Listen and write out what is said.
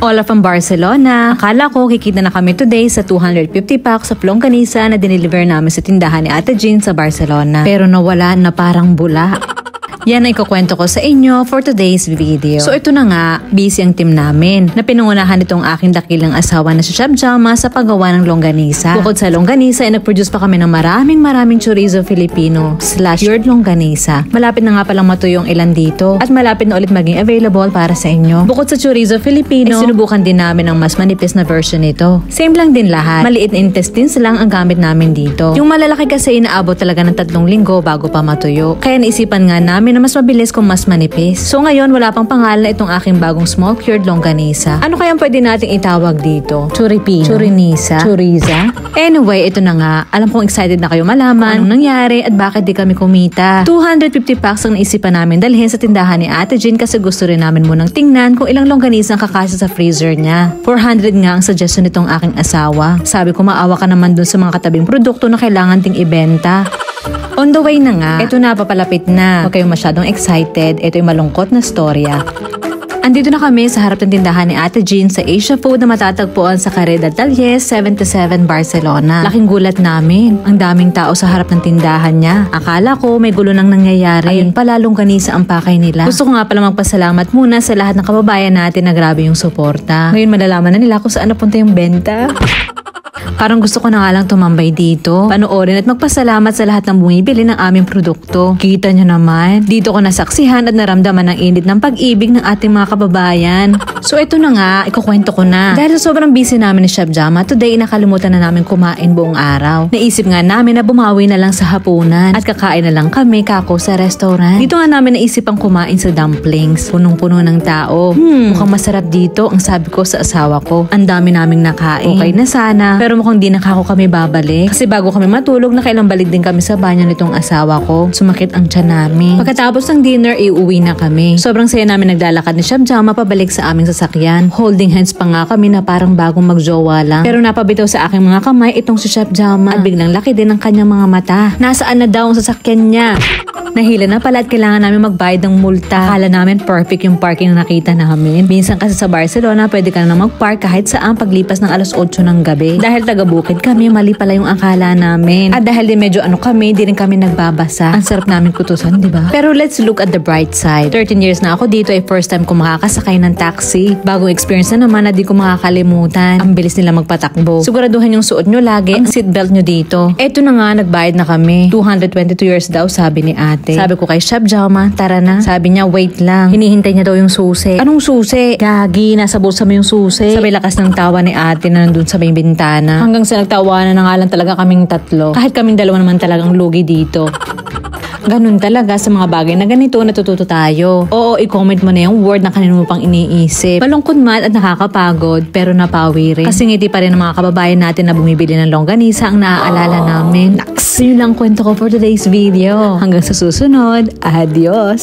Ola from Barcelona. Akala ko kikita na kami today sa 250 packs of longganisa na dineliver namin sa tindahan ni Ate Jean sa Barcelona. Pero nawala na parang bula. Yan ang ikukwento ko sa inyo for today's video. So ito na nga, busy ang team namin na pinungunahan itong aking dakilang asawa na si Chef Jama sa paggawa ng longganisa. Bukod sa longganisa ay nag-produce pa kami ng maraming chorizo Filipino / cured longganisa. Malapit na nga palang matuyo yung ilan dito at malapit na ulit maging available para sa inyo. Bukod sa chorizo Filipino, ay sinubukan din namin ang mas manipis na version nito. Same lang din lahat. Maliit na intestines lang ang gamit namin dito. Yung malalaki kasi inaabot talaga ng 3 linggo bago pa matuyo. Kaya naisipan nga namin na mas mabilis kung mas manipis. So ngayon wala pang pangalan na itong aking bagong small cured longganisa. Ano kayang pwede nating itawag dito? Churipino? Churinisa? Choriza? Anyway, ito na nga. Alam kong excited na kayo malaman anong nangyari at bakit di kami kumita. 250 packs ang naisipan namin dalhin sa tindahan ni Ate Jean kasi gusto rin namin munang tingnan kung ilang longganisa ang kakasya sa freezer niya. 400 nga ang suggestion nitong aking asawa. Sabi ko maawa ka naman dun sa mga katabing produkto na kailangan ting ibenta. On the way na nga, ito na papalapit na. Huwag kayong masyadong excited, ito yung malungkot na storya. Andito na kami sa harap ng tindahan ni Ate Jean sa Asia Food na matatagpuan sa Carrera Dalles 77 Barcelona. Laking gulat namin. Ang daming tao sa harap ng tindahan niya. Akala ko may gulo nang nangyayari. Ayun pala, longganisa ang pakay nila. Gusto ko nga pala magpasalamat muna sa lahat ng kababayan natin na grabe yung suporta. Ngayon malalaman na nila kung saan napunta yung benta. Parang gusto ko na nga lang tumambay dito, panoorin at magpasalamat sa lahat ng bumibili ng aming produkto. Kita nyo naman, dito ko nasaksihan at naramdaman ang init ng pag-ibig ng ating mga kababayan. So ito na nga, ikukwento ko na. Dahil sa sobrang busy namin ni Chef Jama, today nakalimutan na namin kumain buong araw. Naisip nga namin na bumawi na lang sa hapunan at kakain na lang kami kako sa restaurant. Dito nga namin naisip ang kumain sa dumplings. Punong-puno ng tao. Mukhang masarap dito, ang sabi ko sa asawa ko. Ang dami naming nakain. Okay na sana. Pero mukhang di na kako kami babalik. Kasi bago kami matulog, nakailang balik din kami sa banyo nitong asawa ko. Sumakit ang tiyan namin. Pagkatapos ng dinner, iuwi na kami. Sobrang saya namin naglalakad ni Chef Jama pabalik sa aming sasakyan. Holding hands pa nga kami na parang bagong magjowa lang. Pero napabitaw sa aking mga kamay itong si Chef Jama. At biglang laki din ang kanyang mga mata. Nasaan na daw ang sasakyan niya? Nahila na pala at kailangan namin magbayad ng multa. Akala namin perfect yung parking na nakita namin. Minsan kasi sa Barcelona, pwede ka na magpark kahit saan paglipas ng 8:00 ng gabi. Dahil taga-bukid kami, mali pala yung akala namin. At dahil din medyo kami, di rin kami nagbabasa. Ang sarap namin kutusan, di ba? Pero let's look at the bright side. 13 years na ako dito ay first time ko makakasakay ng taxi. Bagong experience na naman na di ko makakalimutan. Ang bilis nila magpatakbo. Siguraduhan yung suot nyo lagi ang seatbelt nyo dito. Eto na nga, nagbayad na kami. 222 years daw, sabi ni ate. Sabi ko kay Chef Jama, tara na. Sabi niya, wait lang. Hinihintay niya daw yung susi. Anong susi? Gagi, nasa bulsa mo yung susi. Sabay lakas ng tawa ni ate na nandun sa may bintana. Hanggang sa nagtawanan na nga lang talaga kaming tatlo. Kahit kaming dalawa naman talagang lugi dito. Ganun talaga sa mga bagay na ganito natututo tayo. Oo, i-comment mo na yung word na kanino mo pang iniisip. Malungkot man at nakakapagod pero napawi rin. Kasi ngiti pa rin ng mga kababayan natin na bumibili ng longganisa ang naaalala namin. Naks! Yun lang kwento ko for today's video. Hanggang sa susunod. Adios!